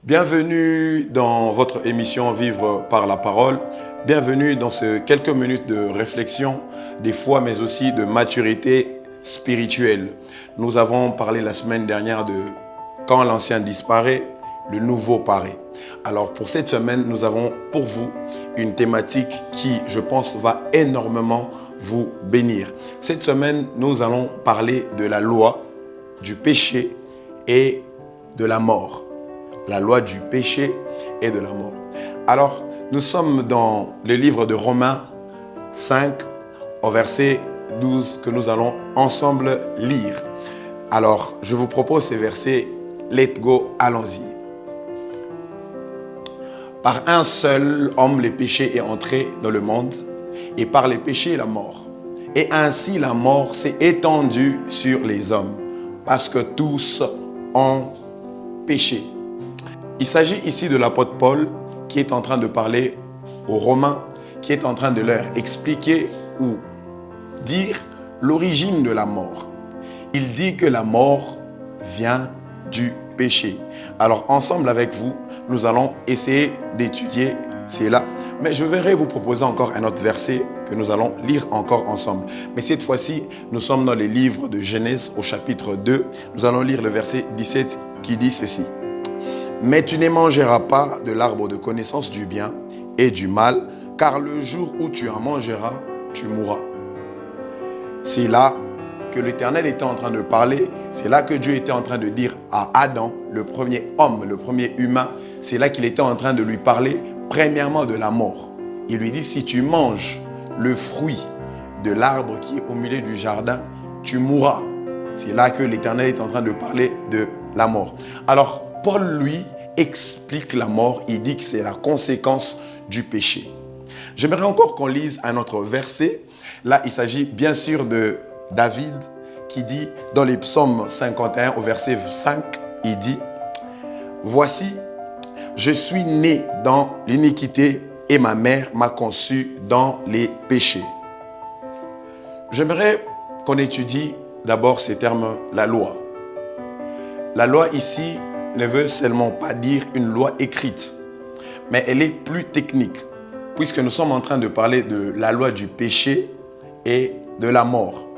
Bienvenue dans votre émission Vivre par la parole. Bienvenue dans ces quelques minutes de réflexion, des fois, mais aussi de maturité spirituelle. Nous avons parlé la semaine dernière de quand l'ancien disparaît, le nouveau paraît. Alors pour cette semaine, nous avons pour vous une thématique qui, je pense, va énormément vous bénir. Cette semaine, nous allons parler de la loi, du péché et de la mort. La loi du péché et de la mort. Alors, nous sommes dans le livre de Romains 5, au verset 12, que nous allons ensemble lire. Alors, je vous propose ces versets. Let's go, allons-y. Par un seul homme, le péché est entré dans le monde, et par les péchés, la mort. Et ainsi, la mort s'est étendue sur les hommes, parce que tous ont péché. Il s'agit ici de l'apôtre Paul qui est en train de parler aux Romains, qui est en train de leur expliquer ou dire l'origine de la mort. Il dit que la mort vient du péché. Alors ensemble avec vous, nous allons essayer d'étudier cela. Mais je vais vous proposer encore un autre verset que nous allons lire encore ensemble. Mais cette fois-ci, nous sommes dans les livres de Genèse au chapitre 2. Nous allons lire le verset 17 qui dit ceci. Mais tu ne mangeras pas de l'arbre de connaissance du bien et du mal, car le jour où tu en mangeras, tu mourras. C'est là que l'Éternel était en train de parler, c'est là que Dieu était en train de dire à Adam, le premier homme, le premier humain, c'est là qu'il était en train de lui parler, premièrement de la mort. Il lui dit, si tu manges le fruit de l'arbre qui est au milieu du jardin, tu mourras. C'est là que l'Éternel est en train de parler de la mort. Alors, Paul, lui, explique la mort. Il dit que c'est la conséquence du péché. J'aimerais encore qu'on lise un autre verset. Là, il s'agit bien sûr de David qui dit dans les psaumes 51 au verset 5, il dit « Voici, je suis né dans l'iniquité et ma mère m'a conçu dans les péchés. » J'aimerais qu'on étudie d'abord ces termes, la loi. La loi ici ne veut seulement pas dire une loi écrite, mais elle est plus technique, puisque nous sommes en train de parler de la loi du péché et de la mort.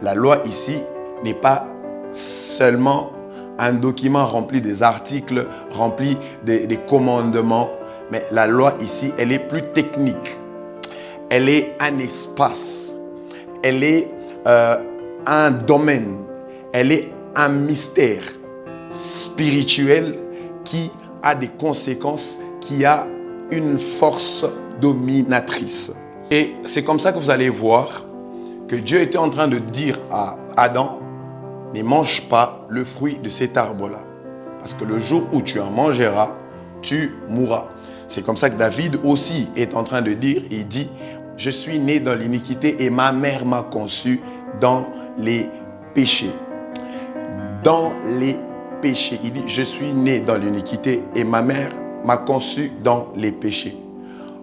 La loi ici n'est pas seulement un document rempli des articles, rempli des commandements, mais la loi ici, elle est plus technique. Elle est un espace, elle est un domaine, elle est un mystère spirituel qui a des conséquences, qui a une force dominatrice. Et c'est comme ça que vous allez voir que Dieu était en train de dire à Adam, ne mange pas le fruit de cet arbre-là, parce que le jour où tu en mangeras, tu mourras. C'est comme ça que David aussi est en train de dire, il dit, je suis né dans l'iniquité et ma mère m'a conçu dans les péchés. Dans les péchés. Il dit, je suis né dans l'iniquité et ma mère m'a conçu dans les péchés.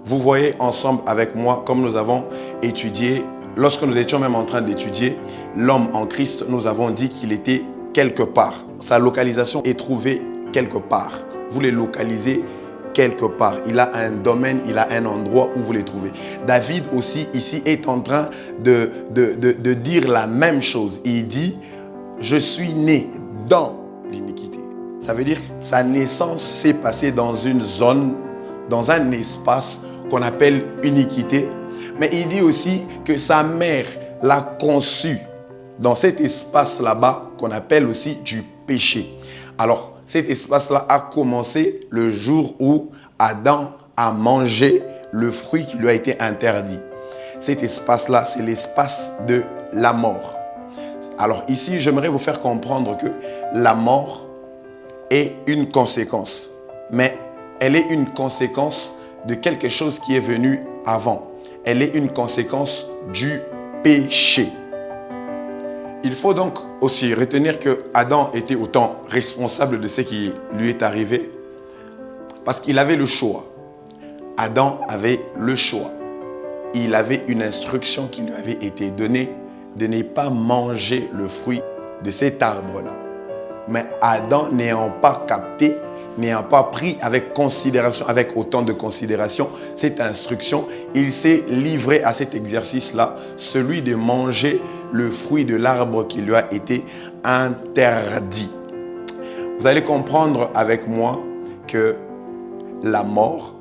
Vous voyez ensemble avec moi, comme nous avons étudié, lorsque nous étions même en train d'étudier l'homme en Christ, nous avons dit qu'il était quelque part. Sa localisation est trouvée quelque part. Vous les localisez quelque part. Il a un domaine, il a un endroit où vous les trouvez. David aussi ici est en train de dire la même chose. Il dit, je suis né dans l'iniquité. Ça veut dire que sa naissance s'est passée dans une zone, dans un espace qu'on appelle iniquité. Mais il dit aussi que sa mère l'a conçu dans cet espace là-bas qu'on appelle aussi du péché. Alors, cet espace-là a commencé le jour où Adam a mangé le fruit qui lui a été interdit. Cet espace-là, c'est l'espace de la mort. Alors ici, j'aimerais vous faire comprendre que la mort est une conséquence. Mais elle est une conséquence de quelque chose qui est venu avant. Elle est une conséquence du péché. Il faut donc aussi retenir que Adam était autant responsable de ce qui lui est arrivé parce qu'il avait le choix. Adam avait le choix. Il avait une instruction qui lui avait été donnée de ne pas manger le fruit de cet arbre-là. Mais Adam n'ayant pas capté, n'ayant pas pris avec considération, avec autant de considération, cette instruction, il s'est livré à cet exercice-là, celui de manger le fruit de l'arbre qui lui a été interdit. Vous allez comprendre avec moi que la mort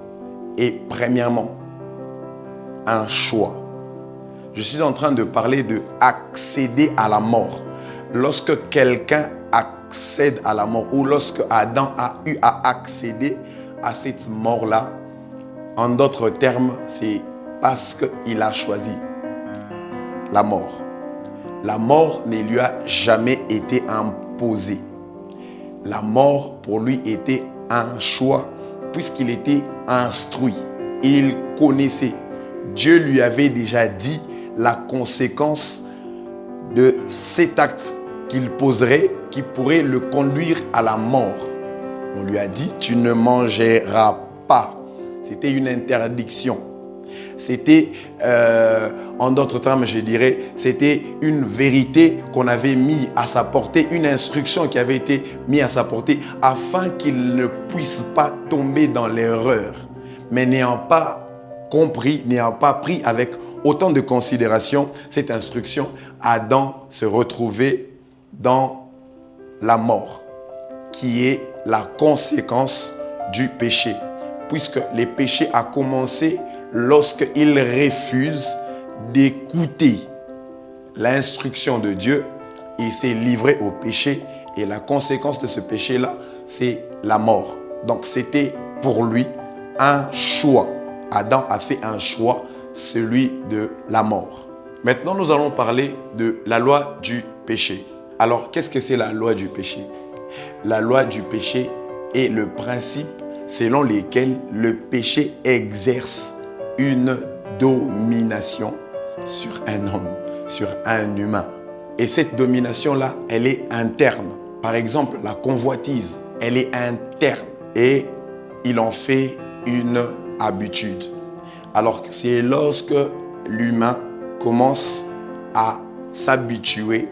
est premièrement un choix. Je suis en train de parler de accéder à la mort. Lorsque quelqu'un accède à la mort ou lorsque Adam a eu à accéder à cette mort-là, en d'autres termes, c'est parce qu'il a choisi la mort. La mort ne lui a jamais été imposée. La mort pour lui était un choix puisqu'il était instruit. Il connaissait. Dieu lui avait déjà dit la conséquence de cet acte qu'il poserait, qui pourrait le conduire à la mort. On lui a dit, tu ne mangeras pas. C'était une interdiction. C'était, en d'autres termes, je dirais, c'était une vérité qu'on avait mis à sa portée, une instruction qui avait été mise à sa portée afin qu'il ne puisse pas tomber dans l'erreur. Mais n'ayant pas compris, n'ayant pas pris avec autant de considération cette instruction, Adam se retrouvait dans la mort, qui est la conséquence du péché. Puisque le péché a commencé lorsqu'il refuse d'écouter l'instruction de Dieu, il s'est livré au péché et la conséquence de ce péché-là, c'est la mort. Donc c'était pour lui un choix. Adam a fait un choix, celui de la mort. Maintenant, nous allons parler de la loi du péché. Alors, qu'est-ce que c'est la loi du péché? La loi du péché est le principe selon lequel le péché exerce une domination sur un homme, sur un humain. Et cette domination-là, elle est interne. Par exemple, la convoitise, elle est interne et il en fait une habitude. Alors c'est lorsque l'humain commence à s'habituer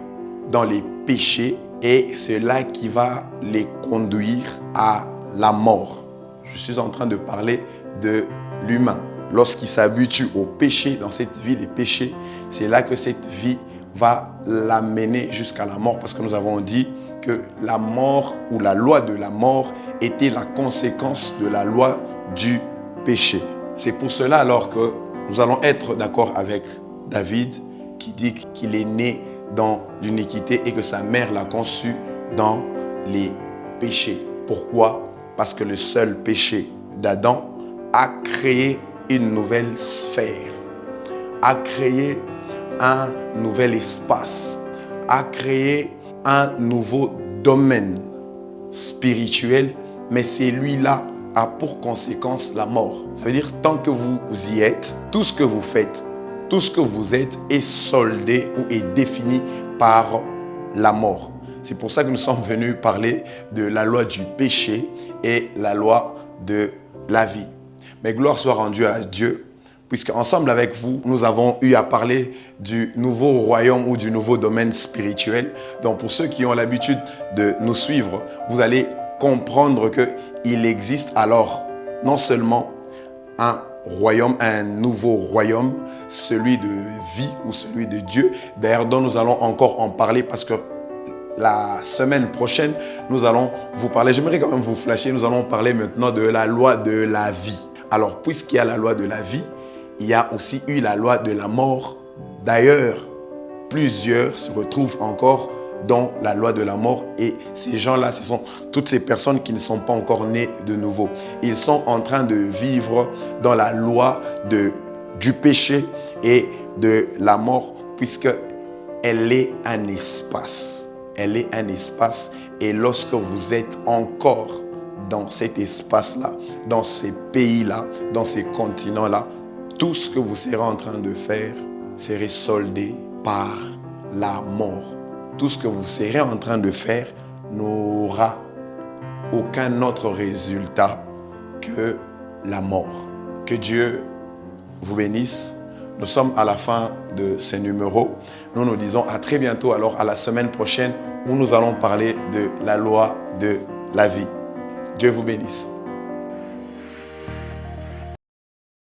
dans les péchés et c'est là qui va les conduire à la mort. Je suis en train de parler de l'humain. Lorsqu'il s'habitue au péché, dans cette vie des péchés, c'est là que cette vie va l'amener jusqu'à la mort parce que nous avons dit que la mort ou la loi de la mort était la conséquence de la loi du péché. C'est pour cela alors que nous allons être d'accord avec David qui dit qu'il est né dans l'iniquité et que sa mère l'a conçu dans les péchés. Pourquoi? Parce que le seul péché d'Adam a créé une nouvelle sphère, a créé un nouvel espace, a créé un nouveau domaine spirituel, mais celui-là a pour conséquence la mort. Ça veut dire tant que vous y êtes, tout ce que vous faites, tout ce que vous êtes est soldé ou est défini par la mort. C'est pour ça que nous sommes venus parler de la loi du péché et la loi de la vie. Mais gloire soit rendue à Dieu, puisque ensemble avec vous, nous avons eu à parler du nouveau royaume ou du nouveau domaine spirituel. Donc pour ceux qui ont l'habitude de nous suivre, vous allez comprendre qu'il existe alors non seulement un royaume, un nouveau royaume, celui de vie ou celui de Dieu, d'ailleurs dont nous allons encore en parler parce que la semaine prochaine, nous allons vous parler, j'aimerais quand même vous flasher, nous allons parler maintenant de la loi de la vie. Alors, puisqu'il y a la loi de la vie, il y a aussi eu la loi de la mort. D'ailleurs, plusieurs se retrouvent encore dans la loi de la mort et ces gens-là, ce sont toutes ces personnes qui ne sont pas encore nées de nouveau. Ils sont en train de vivre dans la loi du péché et de la mort puisqu'elle est un espace. Elle est un espace et lorsque vous êtes encore dans cet espace-là, dans ces pays-là, dans ces continents-là, tout ce que vous serez en train de faire serait soldé par la mort. Tout ce que vous serez en train de faire n'aura aucun autre résultat que la mort. Que Dieu vous bénisse. Nous sommes à la fin de ce numéro. Nous nous disons à très bientôt, alors à la semaine prochaine où nous allons parler de la loi de la vie. Dieu vous bénisse.